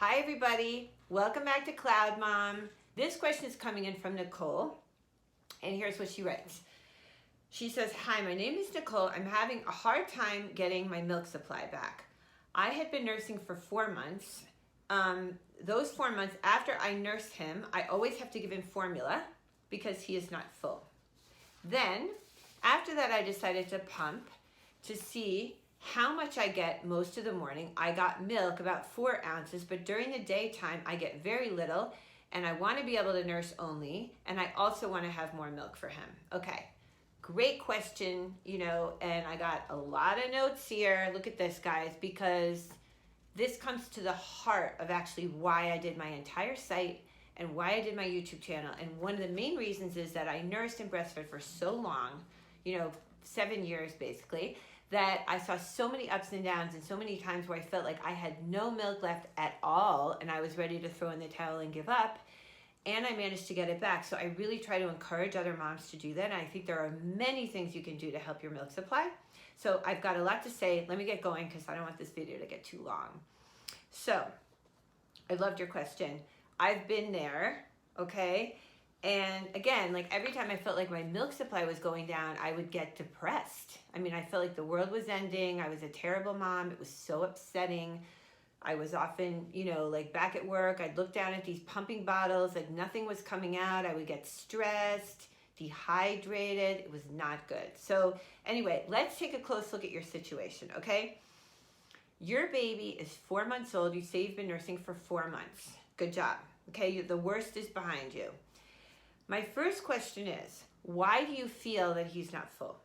Hi everybody, welcome back to CloudMom. This question is coming in from Nicole, and here's what she writes. She says, hi, my name is Nicole. I'm having a hard time getting my milk supply back. I had been nursing for 4 months. Those 4 months after I nursed him, I always have to give him formula because he is not full. Then, after that, I decided to pump to see how much I get most of the morning. I got milk, about 4 ounces, but during the daytime, I get very little, and I want to be able to nurse only, and I also want to have more milk for him. Okay, great question, and I got a lot of notes here. Look at this, guys, because this comes to the heart of actually why I did my entire site and why I did my YouTube channel. And one of the main reasons is that I nursed and breastfed for so long, 7 years basically, that I saw so many ups and downs and so many times where I felt like I had no milk left at all and I was ready to throw in the towel and give up, and I managed to get it back. So I really try to encourage other moms to do that, and I think there are many things you can do to help your milk supply. So I've got a lot to say. Let me get going because I don't want this video to get too long. So I loved your question. I've been there, okay? And again, like every time I felt like my milk supply was going down, I would get depressed. I mean, I felt like the world was ending. I was a terrible mom. It was so upsetting. I was often, like back at work, I'd look down at these pumping bottles, like nothing was coming out. I would get stressed, dehydrated. It was not good. So anyway, let's take a close look at your situation, okay? Your baby is 4 months old. You say you've been nursing for 4 months. Good job, okay? The worst is behind you. My first question is, why do you feel that he's not full,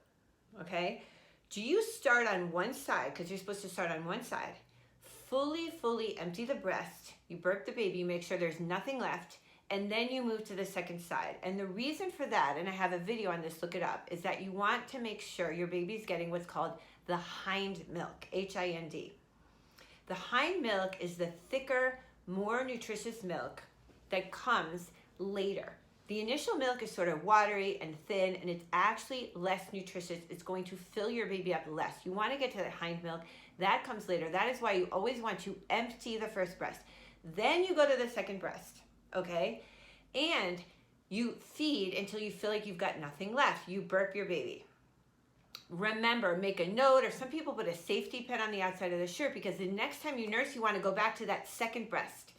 okay? Do you start on one side, because you're supposed to start on one side, fully empty the breast, you burp the baby, you make sure there's nothing left, and then you move to the second side. And the reason for that, and I have a video on this, look it up, is that you want to make sure your baby's getting what's called the hind milk, H-I-N-D. The hind milk is the thicker, more nutritious milk that comes later. The initial milk is sort of watery and thin, and it's actually less nutritious. It's going to fill your baby up less. You want to get to the hind milk. That comes later. That is why you always want to empty the first breast. Then you go to the second breast, okay? And you feed until you feel like you've got nothing left. You burp your baby. Remember, make a note, or some people put a safety pin on the outside of the shirt, because the next time you nurse, you want to go back to that second breast.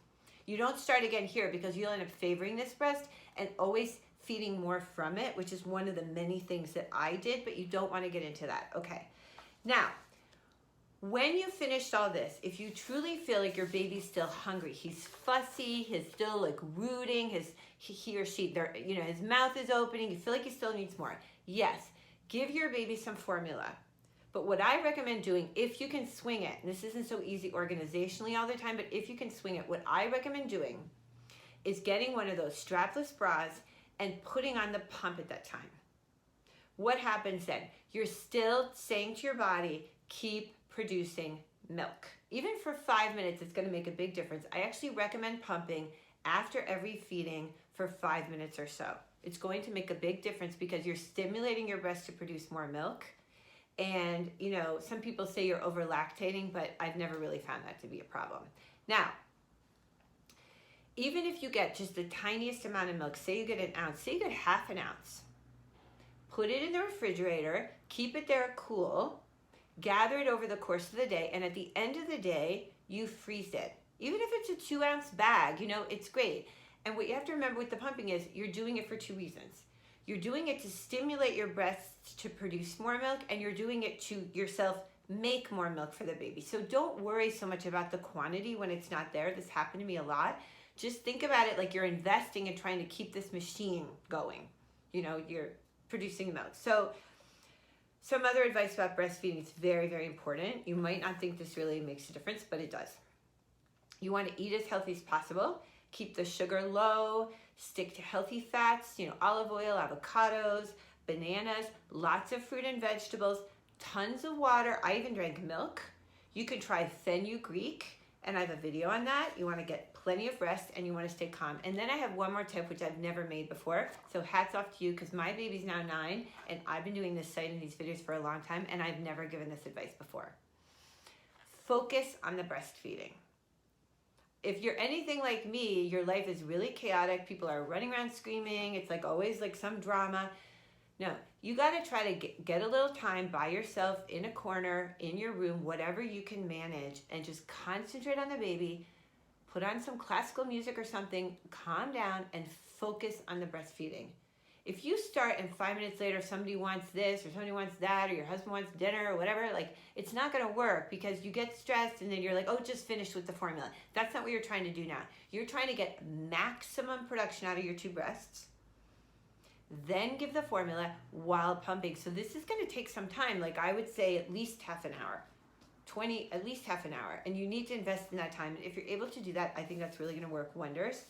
You don't start again here, because you'll end up favoring this breast and always feeding more from it, which is one of the many things that I did, but you don't want to get into that. Okay. Now, when you finished all this, if you truly feel like your baby's still hungry, he's fussy, he's still like rooting, he or she, his mouth is opening, you feel like he still needs more, yes, give your baby some formula. But what I recommend doing, if you can swing it, and this isn't so easy organizationally all the time, but if you can swing it, what I recommend doing is getting one of those strapless bras and putting on the pump at that time. What happens then? You're still saying to your body, keep producing milk. Even for 5 minutes, it's going to make a big difference. I actually recommend pumping after every feeding for 5 minutes or so. It's going to make a big difference because you're stimulating your breast to produce more milk. And, some people say you're over lactating, but I've never really found that to be a problem. Now, even if you get just the tiniest amount of milk, say you get an ounce, say you get half an ounce, put it in the refrigerator, keep it there cool, gather it over the course of the day, and at the end of the day, you freeze it. Even if it's a 2-ounce bag, it's great. And what you have to remember with the pumping is you're doing it for 2 reasons. You're doing it to stimulate your breasts to produce more milk, and you're doing it to yourself make more milk for the baby. So don't worry so much about the quantity when it's not there. This happened to me a lot. Just think about it like you're investing and trying to keep this machine going. You're producing milk. So some other advice about breastfeeding is very, very important. You might not think this really makes a difference, but it does. You want to eat as healthy as possible. Keep the sugar low. Stick to healthy fats, olive oil, avocados, bananas, lots of fruit and vegetables, tons of water. I even drank milk. You could try fenugreek, and I have a video on that. You want to get plenty of rest, and you want to stay calm. And then I have one more tip, which I've never made before. So hats off to you, because my baby's now 9, and I've been doing this site and these videos for a long time, and I've never given this advice before. Focus on the breastfeeding. if you're anything like me, your life is really chaotic. People are running around screaming. It's like always like some drama. No, you got to try to get a little time by yourself in a corner, in your room, whatever you can manage, and just concentrate on the baby. Put on some classical music or something, calm down, and focus on the breastfeeding. If you start and 5 minutes later somebody wants this or somebody wants that or your husband wants dinner or whatever, like it's not going to work because you get stressed and then you're like, oh, just finished with the formula. That's not what you're trying to do now. You're trying to get maximum production out of your 2 breasts. Then give the formula while pumping. So this is going to take some time. Like I would say at least half an hour, at least half an hour. And you need to invest in that time. And if you're able to do that, I think that's really going to work wonders.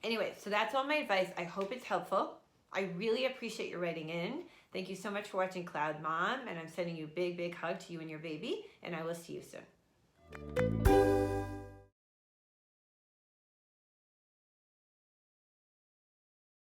Anyway, so that's all my advice. I hope it's helpful. I really appreciate your writing in. Thank you so much for watching Cloud Mom, and I'm sending you a big, big hug to you and your baby, and I will see you soon.